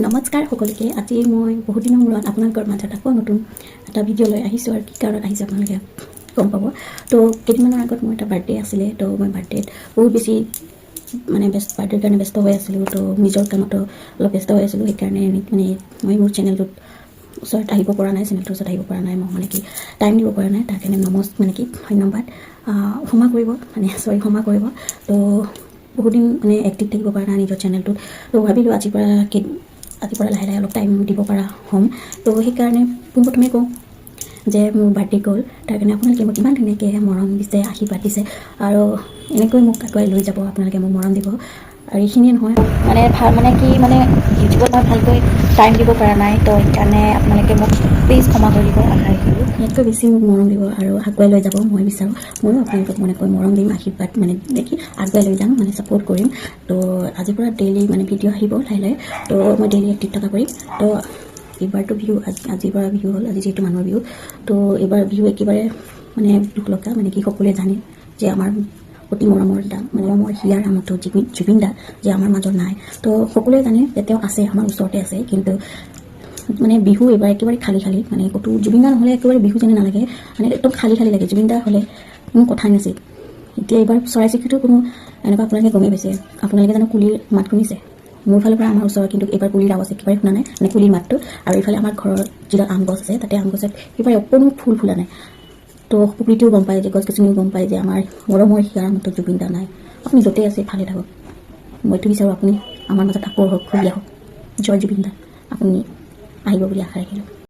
নমস্কাৰ সকলোকে। আজি মই বহুত দিনৰ মূৰত আপোনালোকৰ মাজত আকৌ নতুন এটা ভিডিঅ' লৈ আহিছোঁ আৰু কি কাৰণত আহিছে আপোনালোকে গম পাব। তো কেইদিনমানৰ আগত মোৰ এটা বাৰ্থডে আছিলে। তো মই বাৰ্থডেত বহুত বেছি বাৰ্থডেৰ কাৰণে ব্যস্ত হৈ আছিলোঁ। তো নিজৰ কামতো অলপ ব্যস্ত হৈ আছিলোঁ। সেইকাৰণে মই মোৰ চেনেলটোত ওচৰত আহিব পৰা নাই, চেনেলটোৰ ওচৰত আহিব পৰা নাই। মই টাইম দিব পৰা নাই। তাৰ কাৰণে ধন্যবাদ। ক্ষমা কৰিব, ক্ষমা কৰিব। তো বহুত দিন এক্টিভ থাকিব পৰা নাই নিজৰ চেনেলটোত। তো ভাবিলোঁ আজিৰ পৰা লাহে লাহে অলপ টাইম দিব পৰা হ'ম। তো সেইকাৰণে পোনপ্ৰথমে কওঁ যে মোৰ বাৰ্থডে গ'ল, তাৰ কাৰণে আপোনালোকে মোক ইমান ধুনীয়াকৈ মৰম দিছে, আশীৰ্বাদ দিছে আৰু এনেকৈ মোক আগুৱাই লৈ যাব। আপোনালোকে মোক মৰম দিব আৰু এইখিনিয়ে নহয় ইউটিউবত মই ভালকৈ টাইম দিব পৰা নাই। তো সেইকাৰণে আপোনালোকে মোক প্লিজ ক্ষমা কৰি দিব। আশা ৰাখিলোঁ ইয়াতকৈ বেছি মোক মৰম দিব আৰু আগুৱাই লৈ যাব মই বিচাৰোঁ। ময়ো আপোনালোকক মৰম দিম, আশীৰ্বাদ দেখি আগুৱাই লৈ যাম, ছাপোৰ্ট কৰিম। তো আজিৰ পৰা ডেইলি ভিডিঅ' আহিব লাহে লাহে। তো মই ডেইলি এক্টিভ থকা কৰিম। তো এইবাৰতো বিহু আজিৰ পৰা বিহু হ'ল, আজি যিহেতু মানুহৰ বিহু। তো এইবাৰ বিহু একেবাৰে দুখ লগা কি সকলোৱে জানে যে আমাৰ অতি মৰমৰ মৰমৰ হিয়াৰ আমঠু জুবিন দা যে আমাৰ মাজত নাই। তো সকলোৱে জানে যে তেওঁ আছে, আমাৰ ওচৰতে আছে। কিন্তু বিহু এইবাৰ একেবাৰে খালী ক'তো জুবিন দা নহ'লে একেবাৰে বিহু যেনে নালাগে, একদম খালী লাগে। জুবিন দা হ'লে কোনো কথাই নাছিল। এতিয়া এইবাৰ চৰাই চিৰিকটিৰ কোনো এনেকুৱা আপোনালোকে গমেই পাইছে। আপোনালোকে জানো কুলিৰ মাত শুনিছে? মোৰ ফালৰ পৰা আমাৰ ওচৰত কিন্তু এইবাৰ কুলিৰ আৱাজ একেবাৰে শুনা নাই, কুলিৰ মাতটো। আৰু এইফালে আমাৰ ঘৰৰ যিডাল আম গছ আছে, তাতে আম গছত এইবাৰ অকণো ফুল ফুলা নাই। তো প্ৰকৃতিও গম পায়, যে গছ গছনিও গম পায় যে আমাৰ মৰমৰ হিয়াৰ আমঠু জুবিন দা নাই। আপুনি য'তেই আছে ভালে থাকক। মইতো বিচাৰোঁ আপুনি আমাৰ মাজত আকৌ ঘূৰি আহক। জয় জুবিন দা। আপুনি আহিব বুলি আশা ৰাখিলোঁ।